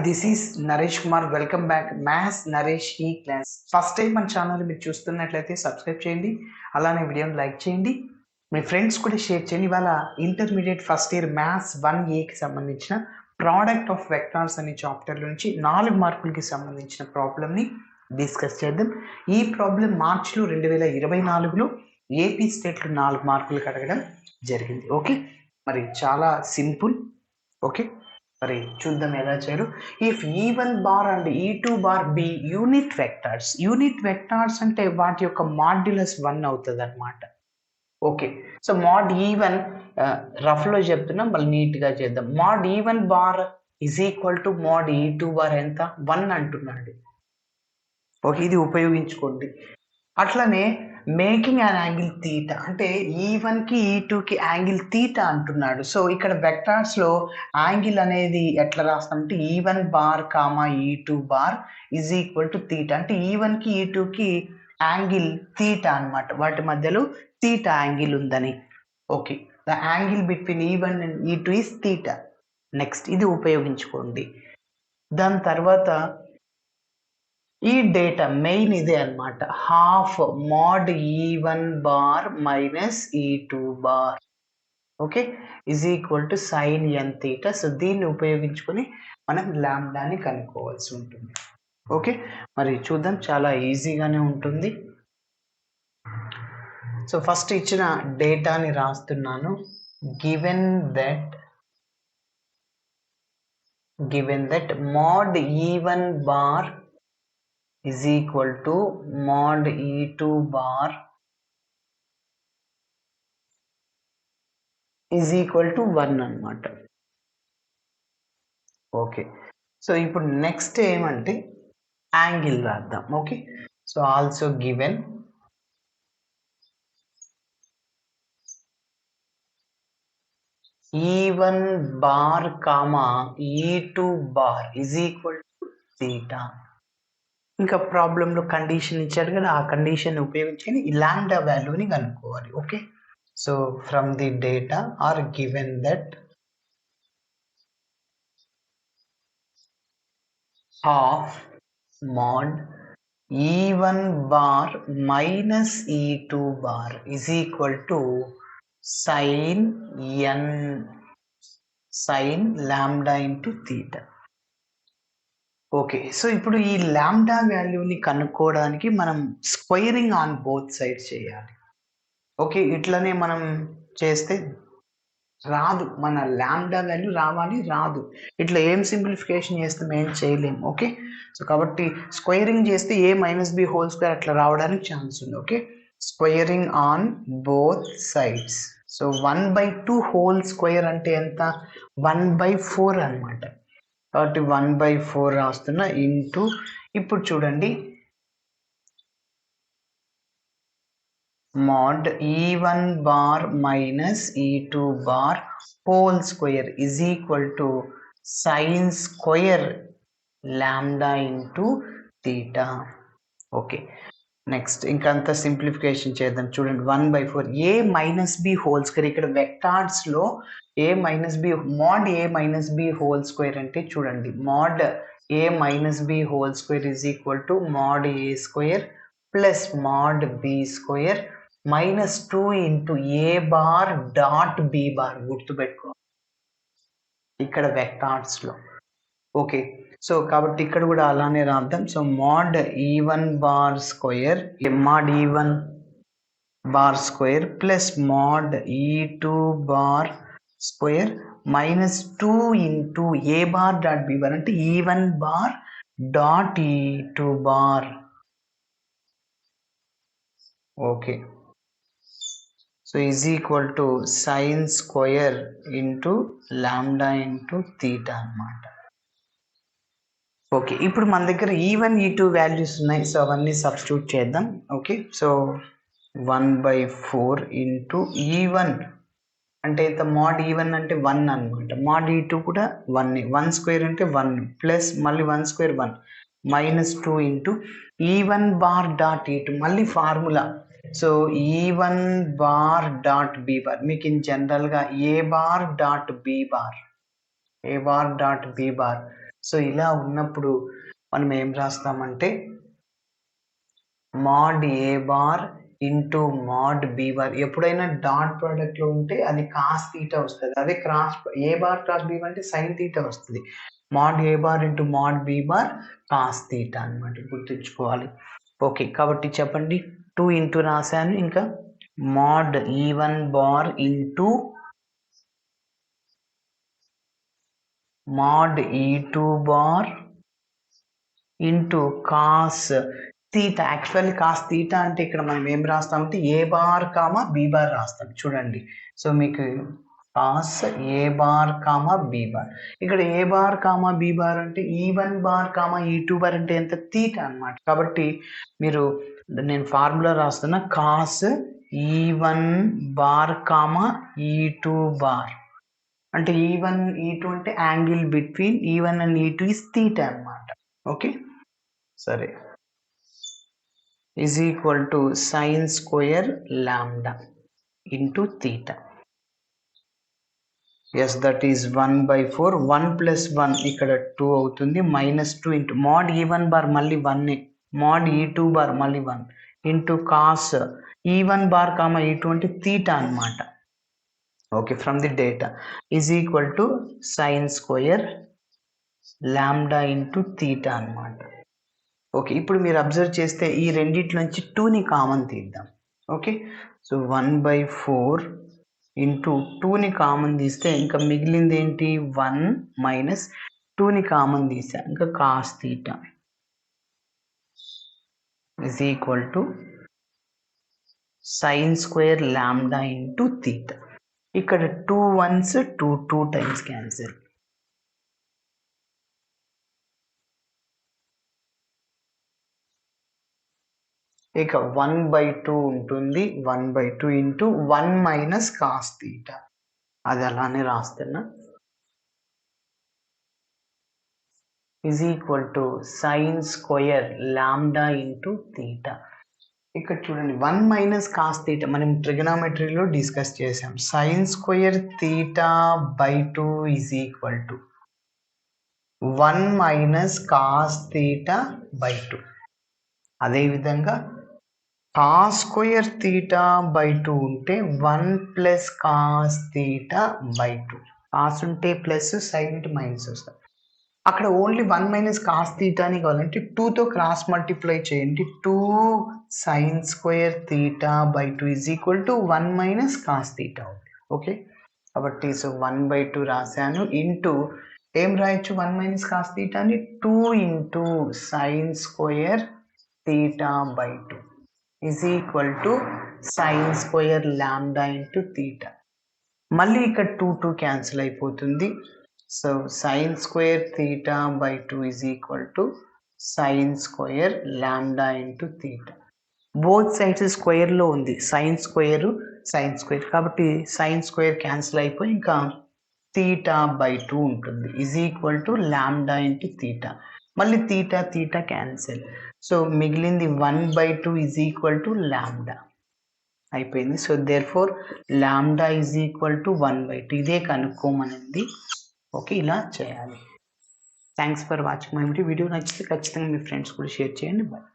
This is Naresh Kumar. Welcome back maths Naresh ఈ class. First time మన channel మీరు చూస్తున్నట్లయితే సబ్స్క్రైబ్ చేయండి, అలానే వీడియోని లైక్ చేయండి, మీ ఫ్రెండ్స్ కూడా షేర్ చేయండి. ఇవాళ ఇంటర్మీడియట్ ఫస్ట్ ఇయర్ మ్యాథ్స్ 1Aకి సంబంధించిన ప్రోడక్ట్ ఆఫ్ వెక్టార్స్ అనే చాప్టర్ నుంచి 4 మార్కులకి సంబంధించిన ప్రాబ్లమ్ని డిస్కస్ చేద్దాం. ఈ ప్రాబ్లం మార్చిలో 2024లో ఏపీ స్టేట్లో 4 మార్కులకు అడగడం జరిగింది. ఓకే, మరి చాలా సింపుల్. ఓకే, మరి చూద్దాం ఎలా చేయాలో. If E1 bar and E2 bar be unit vectors అంటే వాటి యొక్క మాడ్యులస్ 1 అవుతుంది అనమాట. ఓకే, సో మాడ్ E1 రఫ్లో చెప్తున్నాం, మళ్ళీ నీట్గా చేద్దాం. Mod E1 bar is equal to mod E2 bar ఎంత 1 అంటున్నాడు. ఓకే, ఇది ఉపయోగించుకోండి. అట్లనే మేకింగ్ అన్ యాంగిల్ తీటా అంటే E1కి E2కి యాంగిల్ తీటా అంటున్నాడు. సో ఇక్కడ వెక్టార్స్లో యాంగిల్ అనేది ఎట్లా రాస్తామంటే E1 bar comma E2 bar is equal to theta. అంటే E1కి E2కి యాంగిల్ తీటా అనమాట, వాటి మధ్యలో తీటా యాంగిల్ ఉందని. Okay, the angle between E1 and E2 is theta. Next ఇది ఉపయోగించుకోండి. దాని తర్వాత ఈ డేటా మెయిన్ ఇదే అనమాట, half mod E1 bar minus E2 bar okay is equal to sine n theta. So దీన్ని ఉపయోగించుకొని మనం లాంబ్డాని కనుక్కోవాల్సి ఉంటుంది. ఓకే, మరి చూద్దాం, చాలా ఈజీగానే ఉంటుంది. సో ఫస్ట్ ఇచ్చిన డేటాని రాస్తున్నాను. Given that mod E1 bar is equal to mod E2 bar is equal to 1 అన్నమాట. ఓకే, సో ఇప్పుడు నెక్స్ట్ ఏమంటే యాంగిల్ రాద్దాం. Okay, so also given E1 bar comma E2 bar is equal to theta. ఇంకా ప్రాబ్లంలో condition ఇచ్చాడు కదా, ఆ condition ఉపయోగించుకొని ఈ లాంబ్డా వాల్యూని కనుక్కోవాలి. Okay, so from the data are given that half mod E1 bar minus E2 bar is equal to sine lambda into theta. Okay, so ఇప్పుడు ఈ లాంబ్డా వాల్యూని కనుక్కోవడానికి మనం స్క్వేరింగ్ ఆన్ బోత్ సైడ్స్ చేయాలి. ఓకే, ఇట్లనే మనం చేస్తే రాదు, మన లాంబ్డా వాల్యూ రాదు. ఇట్లా ఏం సింప్లిఫికేషన్ చేస్తాం, ఏం చేయలేం. ఓకే, సో కాబట్టి స్క్వేరింగ్ చేస్తే A minus B whole square అట్లా రావడానికి ఛాన్స్ ఉంది. Okay, squaring on both sides. So 1/2 whole square అంటే ఎంత 1/4 అనమాట. కాబట్టి 1/4 రాస్తున్నా ఇంటూ, ఇప్పుడు చూడండి mod E1 bar minus E2 bar whole square is equal to sine square lambda into theta. Okay, next ఇంకంత సింప్లిఫికేషన్ చేద్దాం. చూడండి 1/4 A minus B whole square. ఇక్కడ వెక్టార్స్లో A minus B mod A minus B whole square అంటే చూడండి mod A minus B whole square is equal to mod A square plus mod B square minus 2 into A bar dot B bar. గుర్తుపెట్టుకో ఇక్కడ వెక్టార్స్లో. Okay, so కాబట్టి ఇక్కడ కూడా అలానే రాద్దాం. So mod E1 bar square plus mod E2 bar square minus 2 into A bar dot B bar అంటే E1 bar dot E2 bar. Okay, so is equal to sine square into lambda into theta అన్నమాట. Okay, ఇప్పుడు మన దగ్గర E1 E2 values ఉన్నాయి, so అవన్నీ substitute చేద్దాం. Okay, so 1/4 into E1 అంటే ఇంత mod E1 అంటే 1 అనమాట, mod E2 కూడా 1 స్క్వేర్ అంటే 1 ప్లస్ మళ్ళీ 1 square 1 minus 2 into E1 bar dot E2 మళ్ళీ formula. So E1 bar dot B bar మీకు ఇన్ జనరల్గా A bar dot B bar so ఇలా ఉన్నప్పుడు మనం ఏం రాస్తామంటే mod a bar into mod b bar. ఎప్పుడైనా డాట్ ప్రోడక్ట్లో ఉంటే అది కాస్ తీటా వస్తుంది. అదే క్రాస్ ఏ బార్ క్రాస్ బి అంటే సైన్ తీటా వస్తుంది. mod a bar into mod b bar cos theta అనమాట, గుర్తుంచుకోవాలి. ఓకే, కాబట్టి చెప్పండి. 2 ఇంటూ రాశాను, ఇంకా mod e1 bar into mod e2 bar into cos theta. Actually cos theta అంటే ఇక్కడ మనం ఏం రాస్తామంటే A bar comma B bar రాస్తాం. చూడండి, సో మీకు cos A bar comma B bar. ఇక్కడ A bar comma B bar అంటే E1 bar comma E2 bar అంటే ఎంత, తీటా అనమాట. కాబట్టి మీరు, నేను ఫార్ములా రాస్తున్నా, cos E1 bar comma E2 bar అంటే E1 E2 అంటే angle between E1 and E2 is theta అనమాట. ఓకే, సరే, is equal to sin square lambda into theta. Yes, that is 1/4. 1 plus 1 ఇక్కడ 2 అవుతుంది. -2 into mod e1 bar మళ్ళీ 1 mod e2 bar మళ్ళీ 1 into cos e1 bar comma e2 అంటే theta అన్నమాట. Okay, from the data is equal to sin square lambda into theta అన్నమాట. Okay, ఇప్పుడు మీరు observe చేస్తే ఈ రెండిటి నుంచి 2ని కామన్ తీద్దాం. ఓకే, సో 1/4 ఇంటూ 2ని కామన్ తీస్తే ఇంకా మిగిలింది ఏంటి, 1 మైనస్ 2ని కామన్ తీసా, ఇంకా cos theta is equal to sine square lambda into theta. ఇక్కడ 2 1s 2 టైమ్స్ క్యాన్సిల్. ఇక 1/2 ఉంటుంది. 1/2 ఇంటూ 1 మైనస్ కాస్ తీటా, అది అలానే రాస్తున్నా, is equal to sine square lambda into theta. ఇక్కడ చూడండి, 1 మైనస్ కాస్ తీటా మనం ట్రిగనామెట్రీలో డిస్కస్ చేసాం. Sign square theta by 2 is equal to 1 minus cos theta by 2. అదేవిధంగా కాస్ స్క్వేర్ తీటా బై 2 ఉంటే 1 plus cos theta by 2. Cos ఉంటే plus, sign ఉంటే minus వస్తుంది. అక్కడ ఓన్లీ 1 మైనస్ కాస్ తీటాని కావాలంటే 2తో క్రాస్ మల్టిప్లై చేయండి. 2 sine square theta by 2 is equal to 1 minus cos theta. Okay, కాబట్టి సో 1/2 రాశాను ఇంటూ ఏం రాయొచ్చు, 1 మైనస్ కాస్ తీటాని 2 into sine square theta by 2 is equal to sine square lambda into theta. మళ్ళీ ఇక్కడ 2 క్యాన్సిల్ అయిపోతుంది. So sine square theta by 2 is equal to sine square lambda into theta. Both sides స్క్వేర్లో ఉంది, sine square కాబట్టి sine square cancel అయిపోయి ఇంకా theta by 2 ఉంటుంది, is equal to lambda into theta. మళ్ళీ తీటా క్యాన్సిల్, సో మిగిలింది 1/2 is equal to lambda అయిపోయింది. So therefore lambda is equal to 1/2. ఇదే కనుక్కోమనింది. ఓకే, ఇలా చేయాలి. Thanks for watching my video. నచ్చితే ఖచ్చితంగా మీ ఫ్రెండ్స్ కూడా షేర్ చేయండి. బాయ్.